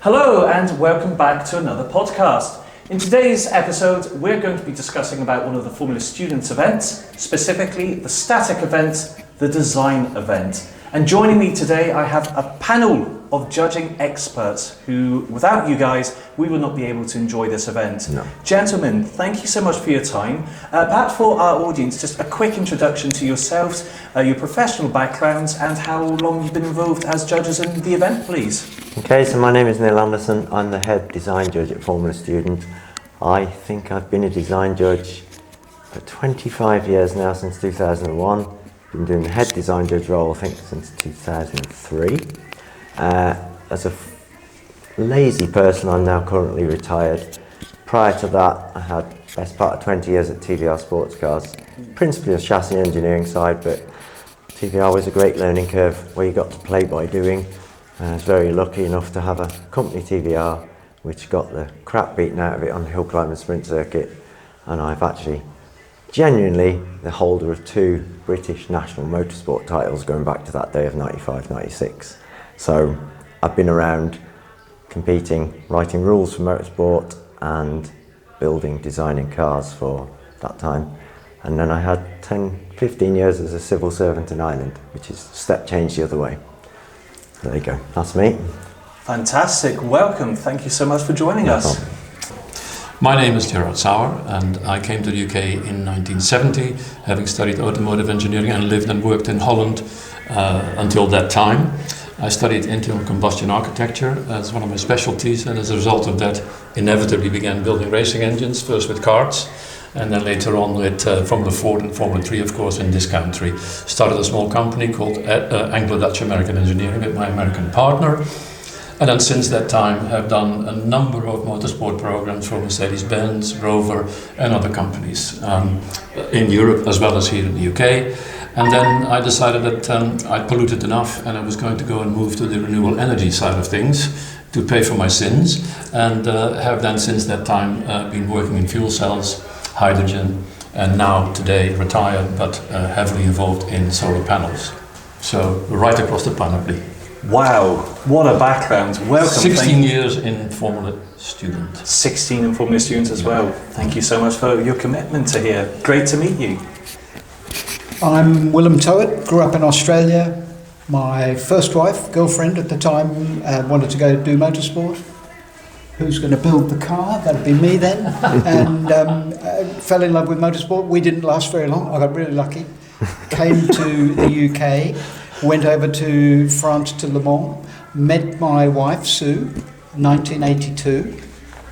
Hello and welcome back to another podcast. In today's episode, we're going to be discussing about one of the Formula Students events, specifically the static event, the design event. And joining me today, I have a panel of judging experts who, without you guys, we would not be able to enjoy this event. No. Gentlemen, thank you so much for your time. Perhaps for our audience, just a quick introduction to yourselves, your professional backgrounds, and how long you've been involved as judges in the event, please. Okay, so my name is Neil Anderson. I'm the head design judge at Formula Student. I think I've been a design judge for 25 years now, since 2001. Been doing the head design judge role, I think, since 2003. As a lazy person, I'm now currently retired. Prior to that, I had best part of 20 years at TVR Sports Cars, principally a chassis engineering side, but TVR was a great learning curve where you got to play by doing. I was very lucky enough to have a company TVR which got the crap beaten out of it on the hill climb and sprint circuit, and I've actually genuinely the holder of 2 British national motorsport titles going back to that day of 95, 96. So I've been around competing, writing rules for motorsport and building, designing cars for that time. And then I had 10, 15 years as a civil servant in Ireland, which is a step change the other way. There you go, that's me. Fantastic, welcome. Thank you so much for joining us. My name is Gerard Sauer, and I came to the UK in 1970, having studied automotive engineering and lived and worked in Holland until that time. I studied internal combustion architecture as one of my specialties, and as a result of that, inevitably began building racing engines, first with karts, and then later on with Formula 4 and Formula 3, of course, in this country. Started a small company called Anglo-Dutch American Engineering with my American partner. And then since that time have done a number of motorsport programs for Mercedes-Benz, Rover and other companies in Europe as well as here in the UK. And then I decided that I'd polluted enough and I was going to go and move to the renewable energy side of things to pay for my sins, and have then since that time been working in fuel cells, hydrogen, and now today retired but heavily involved in solar panels. So right across the panoply. Wow, what a background. Welcome. 16 years in Formula Student. 16 in Formula Students as well. Thank you so much for your commitment to here. Great to meet you. I'm Willem Towett, grew up in Australia. My first wife, girlfriend at the time, wanted to go do motorsport. Who's going to build the car? That'd be me then. And fell in love with motorsport. We didn't last very long. I got really lucky. Came to the UK. Went over to France, to Le Mans, met my wife, Sue, 1982,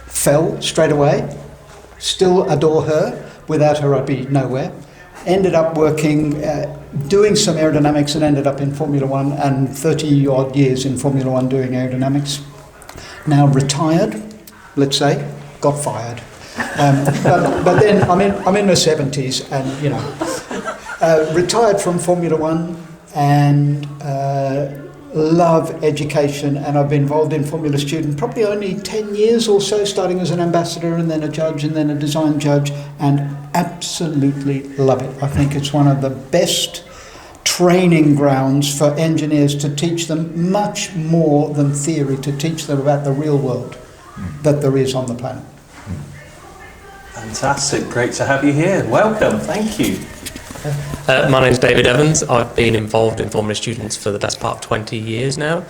fell straight away, still adore her, without her I'd be nowhere. Ended up working, doing some aerodynamics and ended up in Formula 1 and 30 odd years in Formula 1 doing aerodynamics. Now retired, let's say, got fired. But then I'm in my 70s and, you know, retired from Formula 1, and love education, and I've been involved in Formula Student probably only 10 years or so, starting as an ambassador and then a judge and then a design judge, and absolutely love it. I think it's one of the best training grounds for engineers to teach them much more than theory, to teach them about the real world that there is on the planet. Fantastic, great to have you here. Welcome, thank you. My name's David Evans. I've been involved in Formula Students for the best part of 20 years now.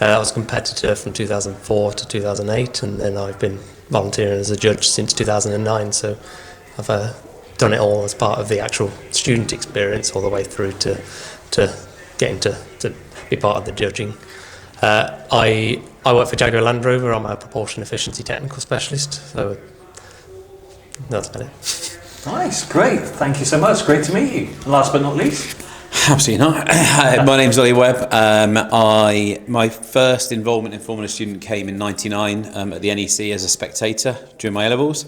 I was a competitor from 2004 to 2008, and then I've been volunteering as a judge since 2009, so I've done it all as part of the actual student experience all the way through to getting to be part of the judging. I work for Jaguar Land Rover. I'm a propulsion efficiency technical specialist, so that's about it. Nice, great. Thank you so much. Great to meet you. Last but not least. Absolutely not. My name's Ollie Webb. My first involvement in Formula Student came in '99 at the NEC as a spectator during my A-levels.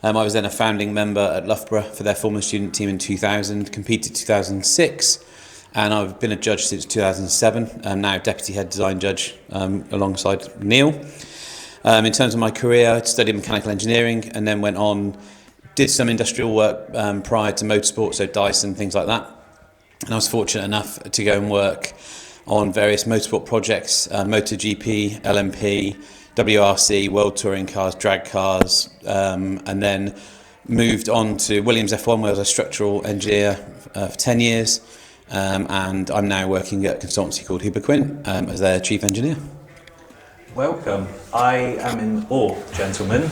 I was then a founding member at Loughborough for their Formula Student team in 2000, competed 2006, and I've been a judge since 2007. I'm now Deputy Head Design Judge alongside Neil. In terms of my career, I studied mechanical engineering and then went on, did some industrial work prior to motorsport, so Dyson, things like that. And I was fortunate enough to go and work on various motorsport projects, MotoGP, LMP, WRC, World Touring Cars, drag cars, and then moved on to Williams F1 where I was a structural engineer for 10 years, and I'm now working at a consultancy called Hooper Quinn as their chief engineer. Welcome. I am in awe, gentlemen.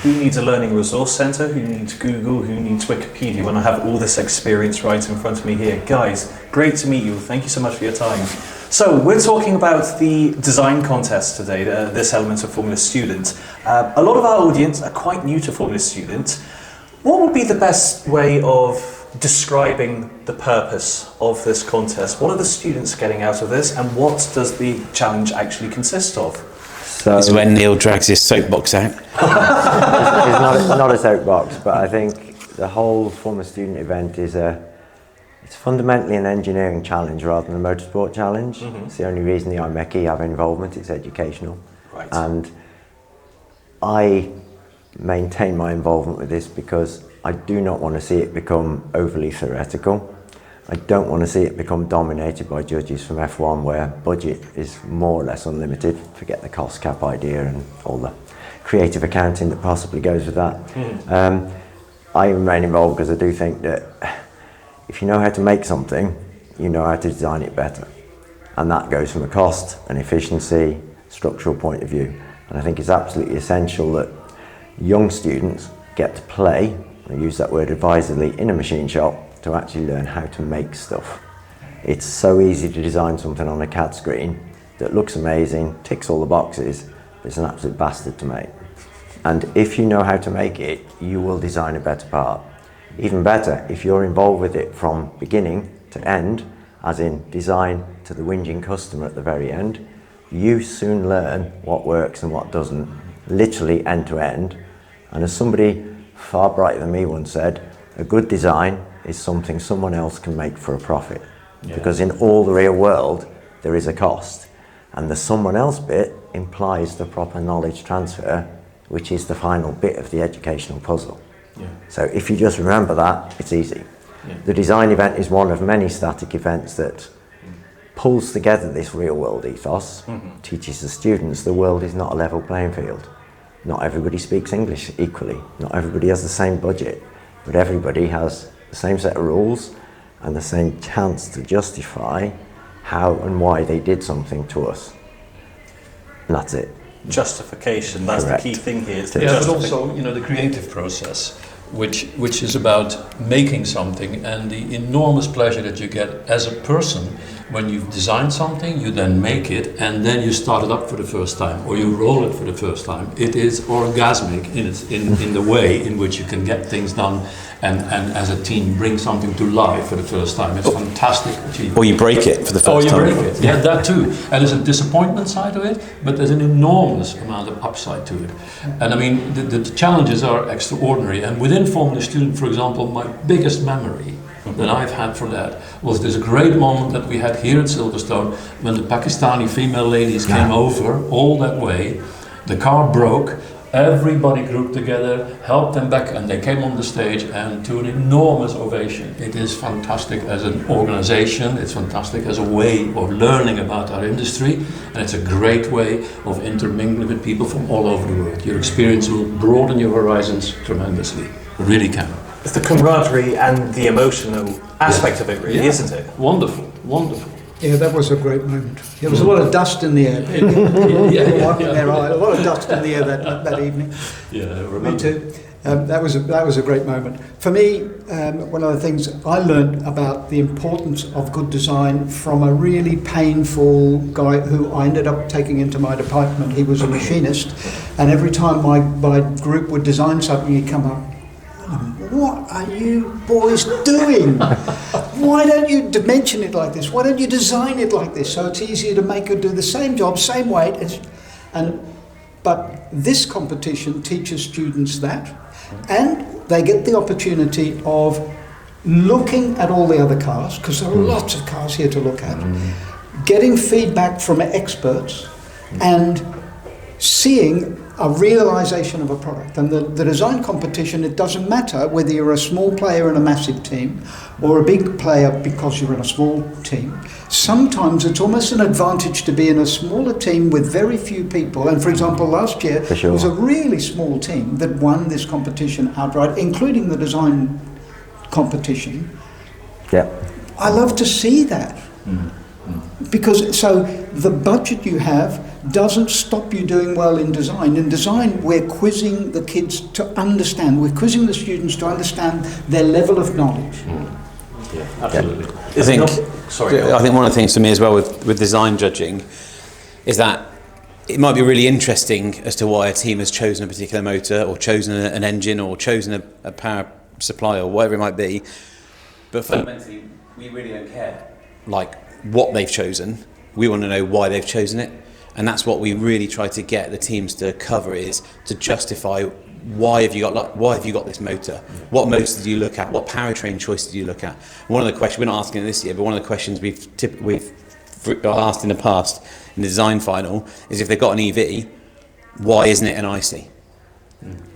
Who needs a learning resource centre? Who needs Google? Who needs Wikipedia when I have all this experience right in front of me here? Guys, great to meet you. Thank you so much for your time. So we're talking about the design contest today, this element of Formula Student. A lot of our audience are quite new to Formula Student. What would be the best way of describing the purpose of this contest? What are the students getting out of this, and what does the challenge actually consist of? So This is when Neil drags his soapbox out. it's not a soapbox, but I think the whole Formula Student event is it's fundamentally an engineering challenge rather than a motorsport challenge. It's the only reason the IMECI have involvement, it's educational. Right. And I maintain my involvement with this because I do not want to see it become overly theoretical. I don't want to see it become dominated by judges from F1 where budget is more or less unlimited. Forget the cost cap idea and all the creative accounting that possibly goes with that. I remain involved because I do think that if you know how to make something, you know how to design it better. And that goes from a cost, an efficiency, structural point of view. And I think it's absolutely essential that young students get to play, I use that word advisedly, in a machine shop to actually learn how to make stuff. It's so easy to design something on a CAD screen that looks amazing, ticks all the boxes, but it's an absolute bastard to make. And if you know how to make it, you will design a better part. Even better, if you're involved with it from beginning to end, as in design to the whinging customer at the very end, you soon learn what works and what doesn't, literally end to end. And as somebody far brighter than me once said, a good design is something someone else can make for a profit. Yeah. Because in all the real world, there is a cost. And the someone else bit implies the proper knowledge transfer, which is the final bit of the educational puzzle. Yeah. So if you just remember that, it's easy. Yeah. The design event is one of many static events that pulls together this real world ethos, teaches the students the world is not a level playing field. Not everybody speaks English equally. Not everybody has the same budget, but everybody has the same set of rules and the same chance to justify how and why they did something to us. And that's it. Justification, that's Correct. The key thing here. Is Yeah, but also, the creative process, which is about making something, and the enormous pleasure that you get as a person when you've designed something, you then make it, and then you start it up for the first time, or you roll it for the first time. It is orgasmic in the way in which you can get things done, and as a team bring something to life for the first time. It's fantastic achievement. Or you break it for the first time. Or you break it, yeah, that too. And there's a disappointment side to it, but there's an enormous amount of upside to it. And I mean, the challenges are extraordinary. And within Formula Student, for example, my biggest memory that I've had for that was this great moment that we had here at Silverstone when the Pakistani female ladies came over all that way. The car broke. Everybody grouped together, helped them back, and they came on the stage, and to an enormous ovation. It is fantastic as an organization, it's fantastic as a way of learning about our industry, and it's a great way of intermingling with people from all over the world. Your experience will broaden your horizons tremendously. It really can. It's the camaraderie and the emotional aspect of it, really, isn't it? Wonderful, wonderful. Yeah, that was a great moment. There was a lot of dust in the air. A lot of dust in the air that evening. Yeah, Me too. That was a great moment. For me, one of the things I learned about the importance of good design from a really painful guy who I ended up taking into my department. He was a machinist, and every time my group would design something, he'd come up, "What are you boys doing? Why don't you dimension it like this? Why don't you design it like this so it's easier to make it do the same job, same weight?" But this competition teaches students that, and they get the opportunity of looking at all the other cars, because there are lots of cars here to look at, getting feedback from experts, and seeing a realisation of a product. And the design competition, it doesn't matter whether you're a small player in a massive team or a big player because you're in a small team. Sometimes it's almost an advantage to be in a smaller team with very few people. And for example, last year For sure. it was a really small team that won this competition outright, including the design competition. Yeah. I love to see that. Because so the budget you have doesn't stop you doing well in design. In design, we're quizzing the kids to understand. We're quizzing the students to understand their level of knowledge. Yeah, absolutely. I think one of the things to me as well with design judging is that it might be really interesting as to why a team has chosen a particular motor or chosen an engine or chosen a power supply or whatever it might be, but fundamentally we really don't care like what they've chosen. We want to know why they've chosen it, and that's what we really try to get the teams to cover, is to justify why have you got this motor? What motor did you look at? What powertrain choice did you look at? One of the questions, we're not asking it this year, but one of the questions we've asked in the past in the design final is if they've got an EV, why isn't it an IC?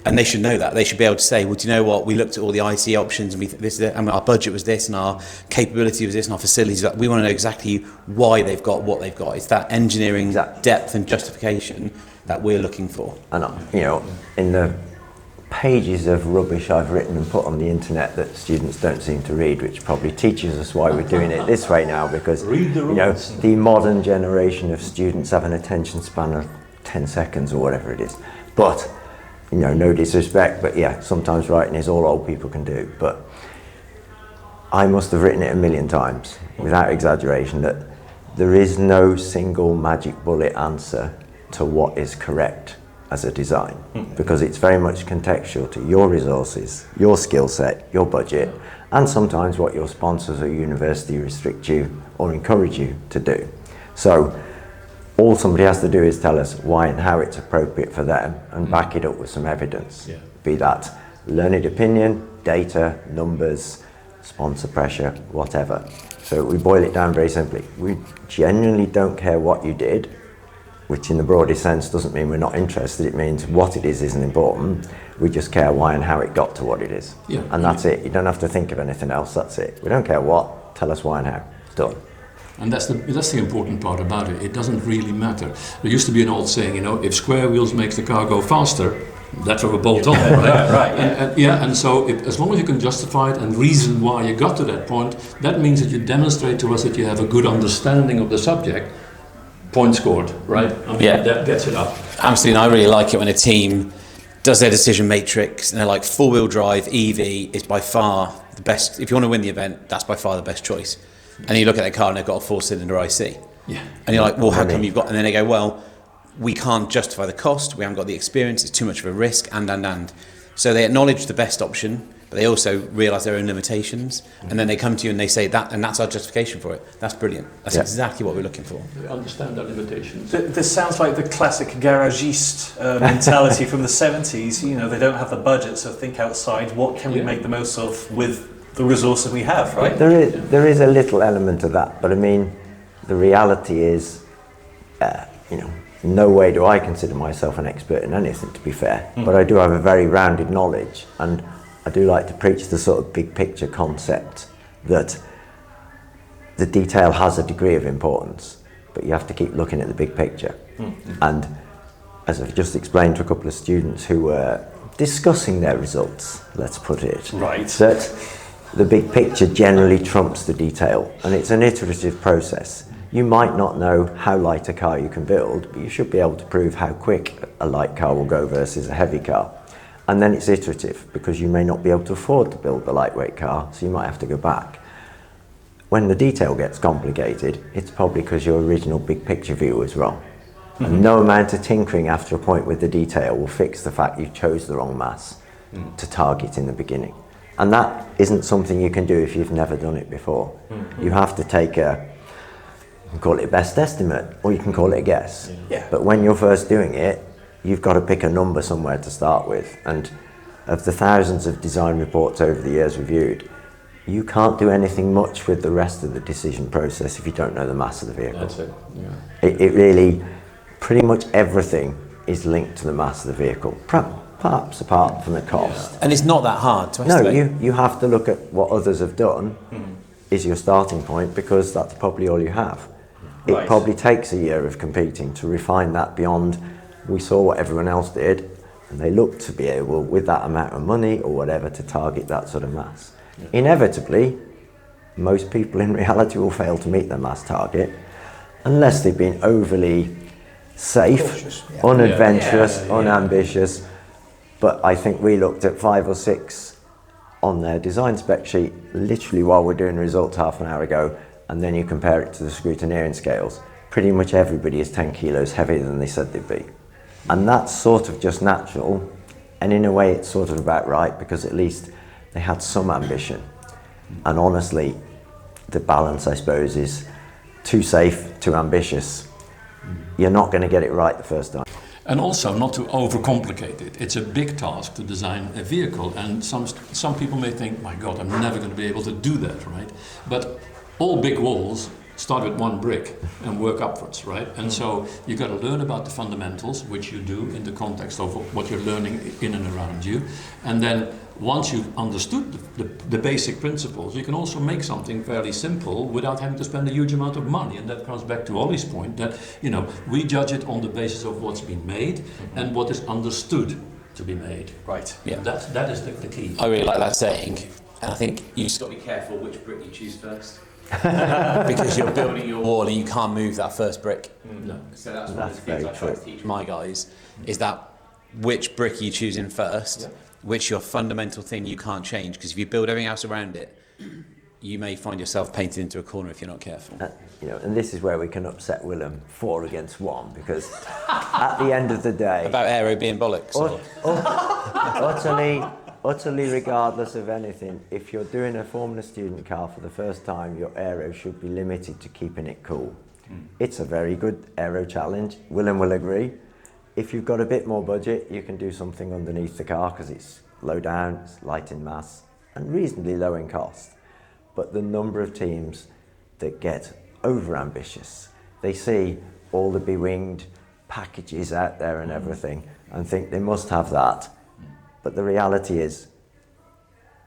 And they should know that. They should be able to say, well, do you know what? We looked at all the IC options, and our budget was this, and our capability was this, and our facilities. We want to know exactly why they've got what they've got. It's that engineering depth and justification that we're looking for. And in the pages of rubbish I've written and put on the internet that students don't seem to read, which probably teaches us why we're doing it this way now, because the modern generation of students have an attention span of 10 seconds or whatever it is. But no disrespect, but yeah, sometimes writing is all old people can do. But I must have written it a million times, without exaggeration, that there is no single magic bullet answer to what is correct as a design, because it's very much contextual to your resources, your skill set, your budget, and sometimes what your sponsors or university restrict you or encourage you to do. So all somebody has to do is tell us why and how it's appropriate for them and back it up with some evidence. Be that learned opinion, data, numbers, sponsor pressure, whatever. So we boil it down very simply. We genuinely don't care what you did, which in the broadest sense doesn't mean we're not interested. It means what it is isn't important. We just care why and how it got to what it is. And that's it. You don't have to think of anything else. That's it. We don't care what. Tell us why and how. It's done. And that's the important part about it. It doesn't really matter. There used to be an old saying, if square wheels makes the car go faster, that's of a bolt on, right? Right. And so as long as you can justify it and reason why you got to that point, that means that you demonstrate to us that you have a good understanding of the subject. Point scored, right? That gets it up. Absolutely, and I really like it when a team does their decision matrix and they're like, four-wheel drive EV is by far the best. If you want to win the event, that's by far the best choice. And you look at their car and they've got a four-cylinder IC. And you're like, well, how come you've got... And then they go, well, we can't justify the cost, we haven't got the experience, it's too much of a risk, and. So they acknowledge the best option, but they also realise their own limitations, and then they come to you and they say that, and that's our justification for it. That's brilliant. That's exactly what we're looking for. They understand their limitations. This sounds like the classic garagiste mentality from the 70s. They don't have the budget, so think outside. What can we make the most of with the resources we have, right? There is a little element of that, but I mean, the reality is, in no way do I consider myself an expert in anything, to be fair, but I do have a very rounded knowledge, and I do like to preach the sort of big picture concept that the detail has a degree of importance, but you have to keep looking at the big picture. And as I've just explained to a couple of students who were discussing their results, let's put it, that the big picture generally trumps the detail, and it's an iterative process. You might not know how light a car you can build, but you should be able to prove how quick a light car will go versus a heavy car. And then it's iterative, because you may not be able to afford to build the lightweight car, so you might have to go back. When the detail gets complicated, it's probably because your original big picture view was wrong. And no amount of tinkering after a point with the detail will fix the fact you chose the wrong mass to target in the beginning. And that isn't something you can do if you've never done it before. You have to take you can call it a best estimate, or you can call it a guess. But when you're first doing it, you've got to pick a number somewhere to start with. And of the thousands of design reports over the years reviewed, you can't do anything much with the rest of the decision process if you don't know the mass of the vehicle. That's it. It really, pretty much everything is linked to the mass of the vehicle, perhaps apart from the cost. And it's not that hard to No, estimate. you have to look at what others have done is your starting point, because that's probably all you have. Right. It probably takes a year of competing to refine that beyond, we saw what everyone else did, and they looked to be able, with that amount of money or whatever, to target that sort of mass. Inevitably, most people in reality will fail to meet their mass target unless they've been overly safe, Cautious, yeah. unadventurous, Yeah. unambitious. But I think we looked at 5 or 6 on their design spec sheet literally while we're doing results half an hour ago, and then you compare it to the scrutineering scales. Pretty much everybody is 10 kilos heavier than they said they'd be. And that's sort of just natural, and in a way it's sort of about right, because at least they had some ambition. And honestly, the balance, I suppose, is too safe, too ambitious. You're not going to get it right the first time. And also not to overcomplicate it. It's a big task to design a vehicle, and some people may think, my God, I'm never going to be able to do that, right? But all big walls start with one brick and work upwards, right? And so you got to learn about the fundamentals, which you do in the context of what you're learning in and around you. And then once you've understood the basic principles, you can also make something fairly simple without having to spend a huge amount of money. And that comes back to Ollie's point that, you know, we judge it on the basis of what's been made and what is understood to be made. Right. Yeah. That is the key. I really like that saying, and I think you've just got to be careful which brick you choose first. Because you're building your wall and you can't move that first brick. No. So that's one That's of the things very I try to true. teach my guys, is that which brick you choose in first, which your fundamental thing you can't change, because if you build everything else around it, you may find yourself painted into a corner if you're not careful. You know, and this is where we can upset Willem 4 against 1, because at the end of the day, About aero being bollocks. Or, utterly regardless of anything, if you're doing a Formula Student car for the first time, your aero should be limited to keeping it cool. It's a very good aero challenge. Willem will agree. If you've got a bit more budget, you can do something underneath the car because it's low down, it's light in mass, and reasonably low in cost. But the number of teams that get over ambitious, they see all the bewinged packages out there and everything and think they must have that. But the reality is,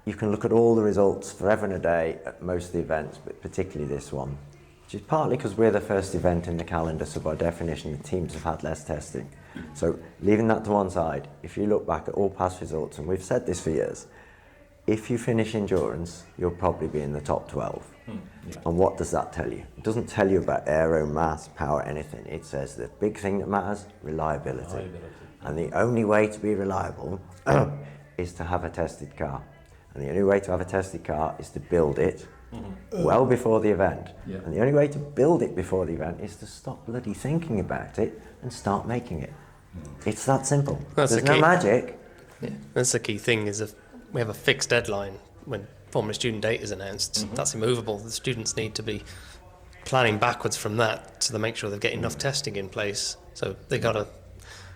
you can look at all the results forever and a day at most of the events, but particularly this one, which is partly because we're the first event in the calendar, so by definition the teams have had less testing. So leaving that to one side, if you look back at all past results, and we've said this for years, if you finish endurance, you'll probably be in the top 12. And what does that tell you? It doesn't tell you about aero, mass, power, anything. It says the big thing that matters, reliability. And the only way to be reliable is to have a tested car. And the only way to have a tested car is to build it well before the event. And the only way to build it before the event is to stop bloody thinking about it and start making it. It's that simple. That's There's the no key. magic. Yeah, that's the key thing, is if we have a fixed deadline when Formula Student date is announced, that's immovable. The students need to be planning backwards from that to make sure they've got enough testing in place. So they've got to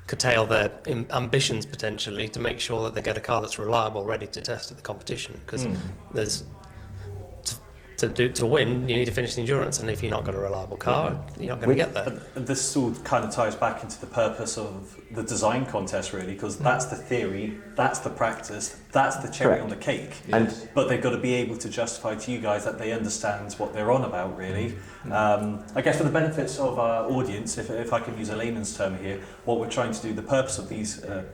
curtail their ambitions potentially to make sure that they get a car that's reliable, ready to test at the competition. Because there's to win, you need to finish the endurance, and if you're not got a reliable car, you're not going to get there. And this all kind of ties back into the purpose of the design contest, really, because that's the theory, that's the practice, that's the cherry Correct. on the cake. And But they've got to be able to justify to you guys that they understand what they're on about, really. I guess for the benefits of our audience, if I can use a layman's term here, what we're trying to do, the purpose of the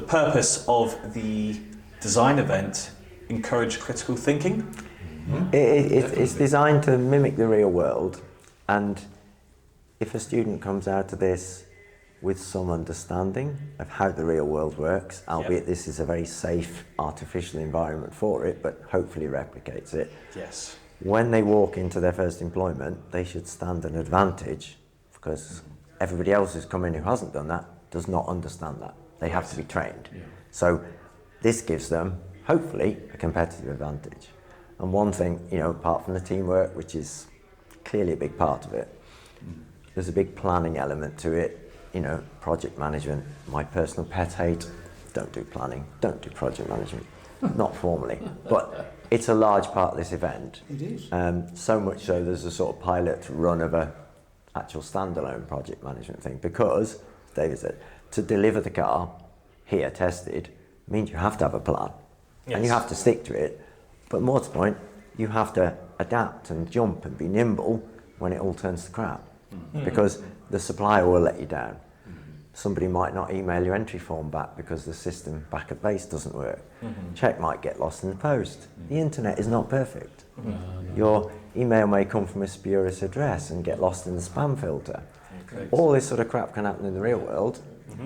purpose of the design event, encourage critical thinking. It's designed to mimic the real world, and if a student comes out of this with some understanding of how the real world works, albeit this is a very safe artificial environment for it, but hopefully replicates it. Yes. When they walk into their first employment, they should stand an advantage, because everybody else who's come in who hasn't done that does not understand that. They have to be trained. So this gives them, hopefully, a competitive advantage. And one thing, apart from the teamwork, which is clearly a big part of it, there's a big planning element to it, project management. My personal pet hate, don't do planning, don't do project management, not formally, but it's a large part of this event. It is. So much so there's a sort of pilot run of a actual standalone project management thing, because, David said, to deliver the car here tested means you have to have a plan. Yes. And you have to stick to it. But more to the point, you have to adapt and jump and be nimble when it all turns to crap. Because the supplier will let you down. Somebody might not email your entry form back because the system back at base doesn't work. Check might get lost in the post. The internet is not perfect. Your email may come from a spurious address and get lost in the spam filter. Okay. All this sort of crap can happen in the real world.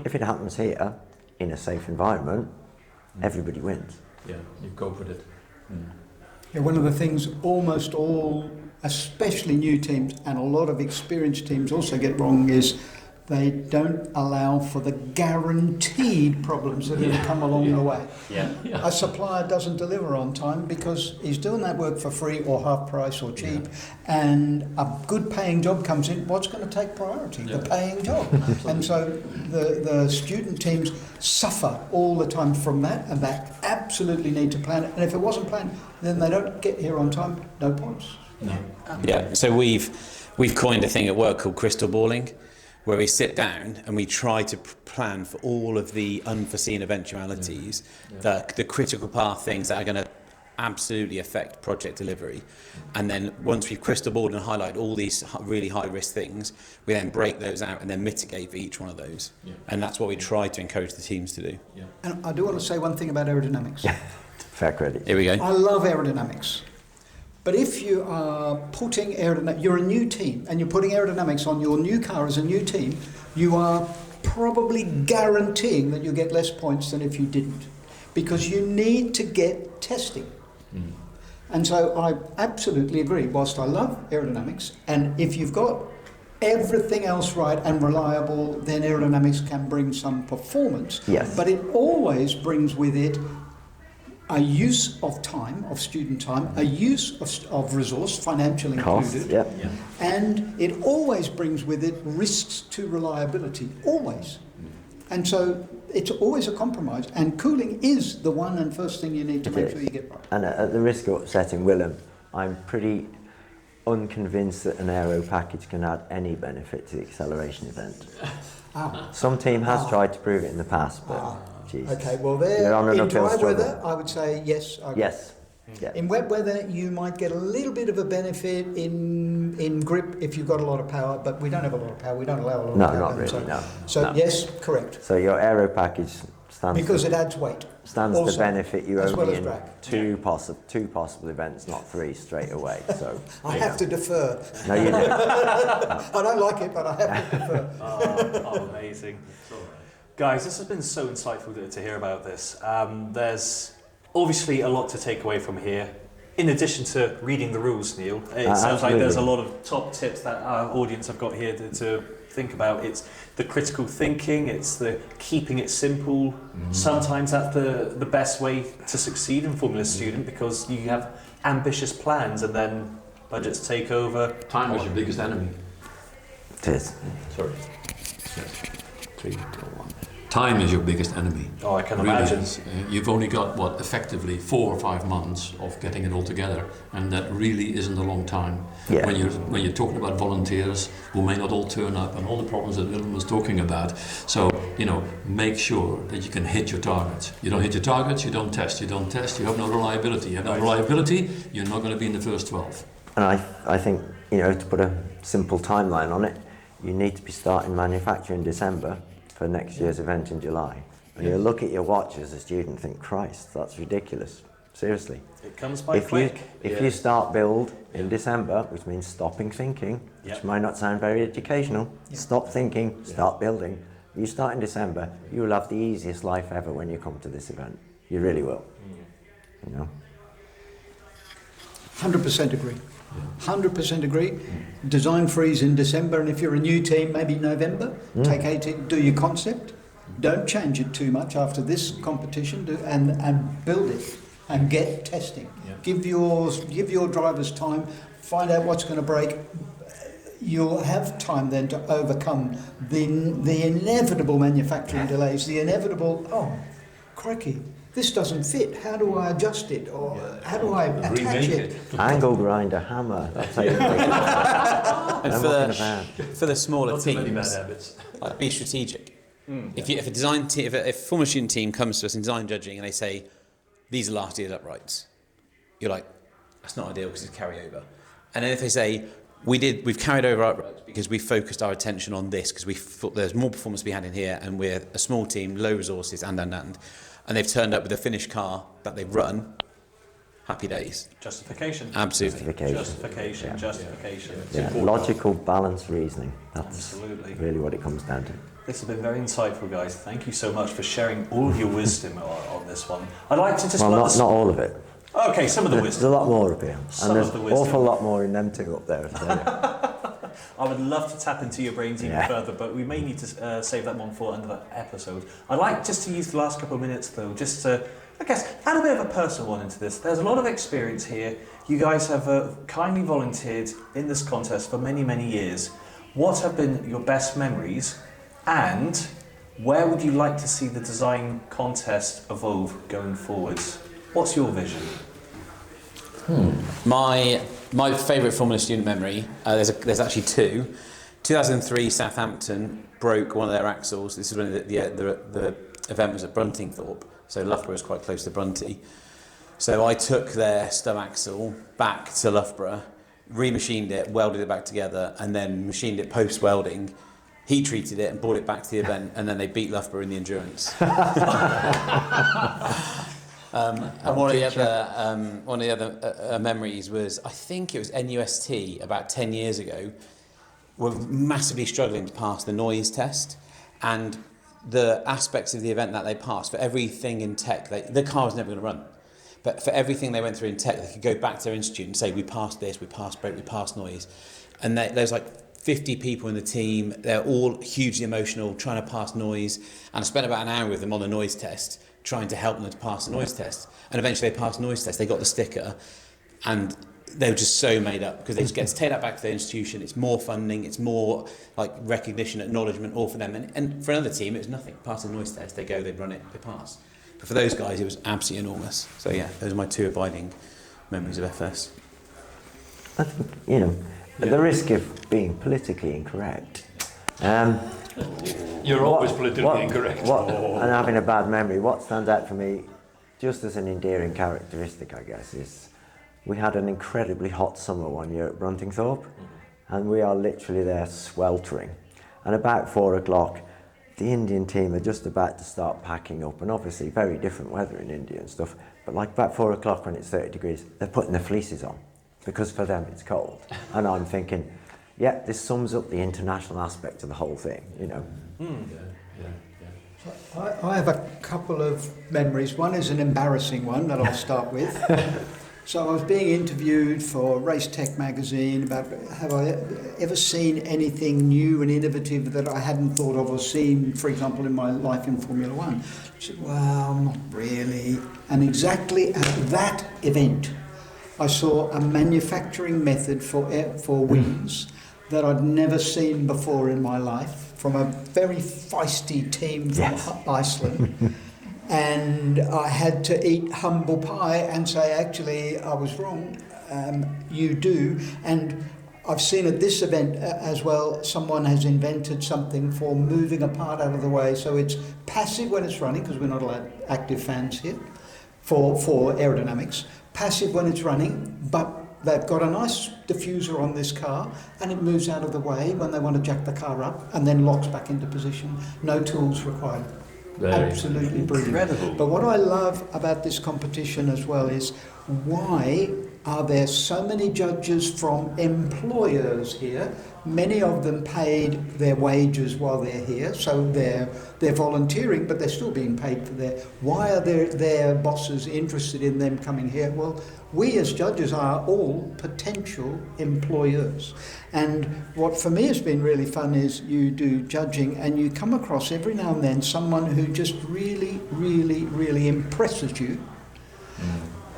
If it happens here, in a safe environment, everybody wins. Yeah, you cope with it. Yeah, one of the things almost all, especially new teams and a lot of experienced teams also get wrong is they don't allow for the guaranteed problems that are going to come along the way. A supplier doesn't deliver on time because he's doing that work for free or half price or cheap, and a good paying job comes in. What's going to take priority? The paying job. And so the student teams suffer all the time from that, and they absolutely need to plan it. And if it wasn't planned, then they don't get here on time. No points. Yeah, so we've coined a thing at work called crystal balling, where we sit down and we try to plan for all of the unforeseen eventualities, the critical path things that are going to absolutely affect project delivery. And then once we've crystal balled and highlighted all these really high risk things, we then break those out and then mitigate for each one of those. And that's what we try to encourage the teams to do. And I do want to say one thing about aerodynamics. Fair credit. Here we go. I love aerodynamics. But if you are putting aerodynamics, you're a new team and you're putting aerodynamics on your new car as a new team, you are probably guaranteeing that you'll get less points than if you didn't. Because you need to get testing. And so I absolutely agree. Whilst I love aerodynamics, and if you've got everything else right and reliable, then aerodynamics can bring some performance. Yes. But it always brings with it a use of time, of student time, a use of resource, financial included, and it always brings with it risks to reliability, always. And so it's always a compromise, and cooling is the one and first thing you need to make sure you get right. And at the risk of upsetting Willem, I'm pretty unconvinced that an aero package can add any benefit to the acceleration event. Some team has tried to prove it in the past, but Jesus. Okay, well there, in dry weather, I would say yes. Yes. Yeah. In wet weather, you might get a little bit of a benefit in grip if you've got a lot of power, but we don't have a lot of power. We don't allow a lot of power. No, not really, no. So yes, correct. So your aero package stands Because it adds weight. Stands also, to benefit you as only well as in drag. two possible events, not three straight away. So I have to defer. no, you don't. I don't like it, but I have to defer. Oh, amazing. Guys, this has been so insightful to hear about this. There's obviously a lot to take away from here. In addition to reading the rules, Neil, it sounds like there's a lot of top tips that our audience have got here to think about. It's the critical thinking, it's the keeping it simple. Sometimes that's the best way to succeed in Formula Student, because you have ambitious plans and then budgets take over. Time is your biggest enemy. It is. Sorry. Yes. 3, 2, 1. Time is your biggest enemy. Oh, I can Really imagine. is. You've only got, effectively 4 or 5 months of getting it all together, and that really isn't a long time. Yeah. When you're talking about volunteers who may not all turn up, and all the problems that Willem was talking about. So, make sure that you can hit your targets. You don't hit your targets, you don't test. You don't test, you have no reliability. You have no reliability, you're not going to be in the first 12. And I think, to put a simple timeline on it, you need to be starting manufacturing in December for next year's event in July. And you look at your watch as a student and think, Christ, that's ridiculous. Seriously. It comes by quick. If you start build in December, which means stopping thinking, which might not sound very educational, stop thinking, start building. You start in December, you will have the easiest life ever when you come to this event. You really will. 100% agree. 100% agree. Design freeze in December, and if you're a new team, maybe November. Take 18, do your concept. Don't change it too much after this competition, and build it and get testing. Give your drivers time. Find out what's going to break. You'll have time then to overcome the inevitable manufacturing delays, the inevitable, crikey, this doesn't fit. How do I adjust it, or how do I attach it? Angle grinder, hammer. That's how you And for the smaller teams, like, be strategic. If a design team, if a Formula Student team comes to us in design judging and they say, these are last year's uprights, you're like, that's not ideal because it's carryover. And then if they say, we've carried over uprights because we focused our attention on this because we thought there's more performance to be had in here, and we're a small team, low resources, and they've turned up with a finished car that they've run, happy days. Justification. Absolutely. Justification. Yeah, logical, balanced reasoning. That's Absolutely. really what it comes down to. This has been very insightful, guys. Thank you so much for sharing all of your wisdom on this one. I'd like to just... Well, not all of it. Okay, some of the There's wisdom. a lot more up here. Some And there's of the an wisdom. awful lot more in them two up there. So, I would love to tap into your brains even further, but we may need to save that one for another episode. I'd like just to use the last couple of minutes, though, just to, I guess, add a bit of a personal one into this. There's a lot of experience here. You guys have kindly volunteered in this contest for many, many years. What have been your best memories, and where would you like to see the design contest evolve going forwards? What's your vision? My favourite Formula Student memory, there's actually two. 2003, Southampton broke one of their axles. This is when the event was at Bruntingthorpe, so Loughborough is quite close to Brunty. So I took their stub axle back to Loughborough, remachined it, welded it back together, and then machined it post-welding, heat treated it and brought it back to the event, and then they beat Loughborough in the endurance. And one of the other memories was, I think it was NUST about 10 years ago, were massively struggling to pass the noise test, and the aspects of the event that they passed, for everything in tech, the car was never going to run, but for everything they went through in tech, they could go back to their institute and say, we passed this, we passed brake, we passed noise. And there's like 50 people in the team, they're all hugely emotional, trying to pass noise, and I spent about an hour with them on the noise test, trying to help them to pass the noise test. And eventually they passed the noise test, they got the sticker, and they were just so made up, because they just get to take that back to their institution. It's more funding, it's more like recognition, acknowledgement, all for them. And for another team, it was nothing. Pass the noise test, they go, they run it, they pass. But for those guys, it was absolutely enormous. So yeah, those are my two abiding memories of FS. I think, at the risk of being politically incorrect, You're always politically incorrect. And having a bad memory, what stands out for me, just as an endearing characteristic, I guess, is we had an incredibly hot summer one year at Bruntingthorpe, and we are literally there sweltering. And about 4 o'clock, the Indian team are just about to start packing up, and obviously very different weather in India and stuff, but like about 4 o'clock when it's 30 degrees, they're putting their fleeces on, because for them it's cold. And I'm thinking, yeah, this sums up the international aspect of the whole thing, I have a couple of memories. One is an embarrassing one that I'll start with. So I was being interviewed for Race Tech magazine about have I ever seen anything new and innovative that I hadn't thought of or seen, for example, in my life in Formula One. I said, well, not really. And exactly at that event, I saw a manufacturing method for wings that I'd never seen before in my life, from a very feisty team from Iceland. And I had to eat humble pie and say, actually, I was wrong. You do. And I've seen at this event as well, someone has invented something for moving a part out of the way. So it's passive when it's running, because we're not allowed active fans here, for aerodynamics. Passive when it's running, but they've got a nice diffuser on this car, and it moves out of the way when they want to jack the car up, and then locks back into position. No tools required. Absolutely brilliant. Incredible. But what I love about this competition as well is, why are there so many judges from employers here? Many of them paid their wages while they're here, so they're volunteering, but they're still being paid for why are their bosses interested in them coming here? Well, we as judges are all potential employers. And what for me has been really fun is you do judging and you come across every now and then someone who just really, really, really impresses you.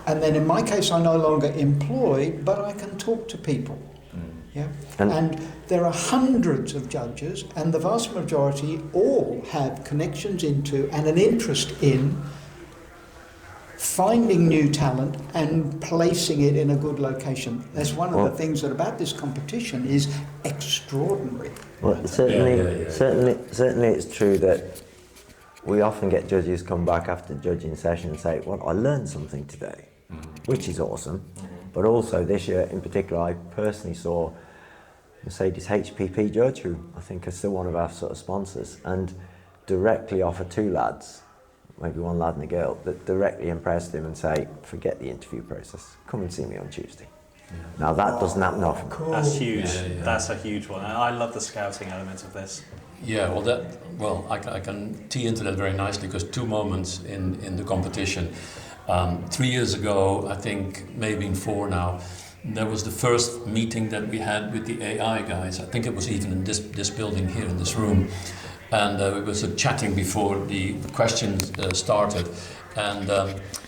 And then in my case, I no longer employ, but I can talk to people. Yeah. And there are hundreds of judges, and the vast majority all have connections into and an interest in finding new talent and placing it in a good location. That's one of the things that about this competition is extraordinary. Well, certainly it's true that we often get judges come back after the judging session and say, well, I learned something today, which is awesome. But also this year in particular, I personally saw Mercedes HPP judge, who I think is still one of our sort of sponsors, and directly offer two lads, maybe one lad and a girl, that directly impressed him and say, forget the interview process, come and see me on Tuesday. Now that doesn't happen often. Cool. That's huge. That's a huge one. I love the scouting element of this. Yeah, I can tee into that very nicely, because two moments in the competition. 3 years ago, I think maybe 4 now, there was the first meeting that we had with the AI guys. I think it was even in this building here in this room. And we were sort of chatting before the questions started. And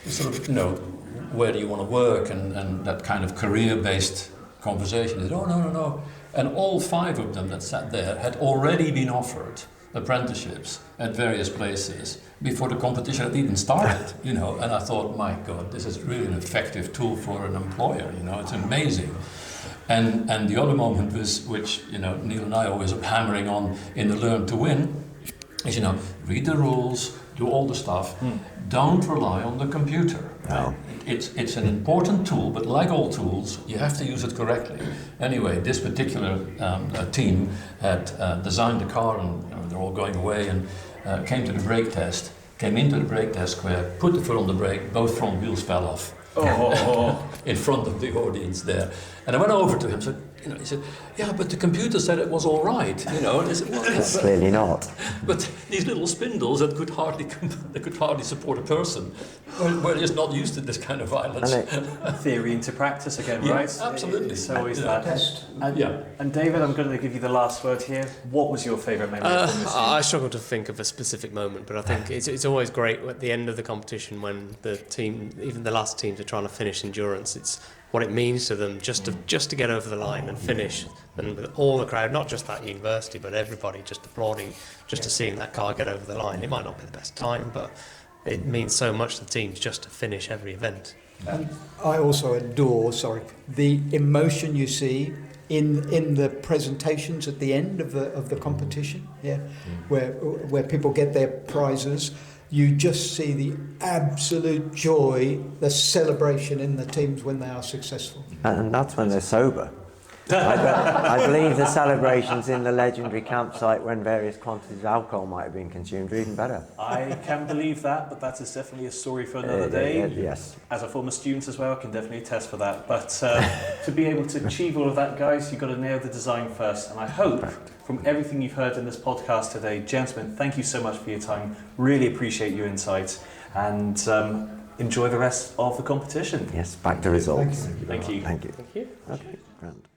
sort of, where do you want to work? And that kind of career-based conversation. They said, oh, no. And all 5 of them that sat there had already been offered apprenticeships at various places before the competition had even started, And I thought, my God, this is really an effective tool for an employer, it's amazing. And the other moment was, which, Neil and I always are hammering on in the Learn to Win, is, read the rules, do all the stuff, don't rely on the computer. No. It's an important tool, but like all tools, you have to use it correctly. Anyway, this particular team had designed the car, and they're all going away, and came into the brake test square, put the foot on the brake, both front wheels fell off. In front of the audience there. And I went over to him and said, he said, yeah, but the computer said it was all right, And I said, well, It's clearly not. But these little spindles that could hardly support a person were just not used to this kind of violence. Theory into practice again, Yeah, right? absolutely. It's always that. Test. And David, I'm going to give you the last word here. What was your favourite memory from this I struggle to think of a specific moment, but I think it's always great at the end of the competition when the team, even the last teams, are trying to finish endurance. It's what it means to them just to get over the line and finish, and with all the crowd, not just that university, but everybody just applauding, just to seeing that car get over the line. It might not be the best time, but it means so much to the teams just to finish every event. I also adore, the emotion you see in the presentations at the end of the competition, where people get their prizes. You just see the absolute joy, the celebration in the teams when they are successful. And that's when they're sober. I believe the celebrations in the legendary campsite when various quantities of alcohol might have been consumed are even better. I can believe that, but that is definitely a story for another day. Yes. As a former student as well, I can definitely attest for that. But to be able to achieve all of that, guys, you've got to nail the design first. And I hope from everything you've heard in this podcast today, gentlemen, thank you so much for your time. Really appreciate your insight. And enjoy the rest of the competition. Yes, back to results. Thank you. Thank you. Okay, grand.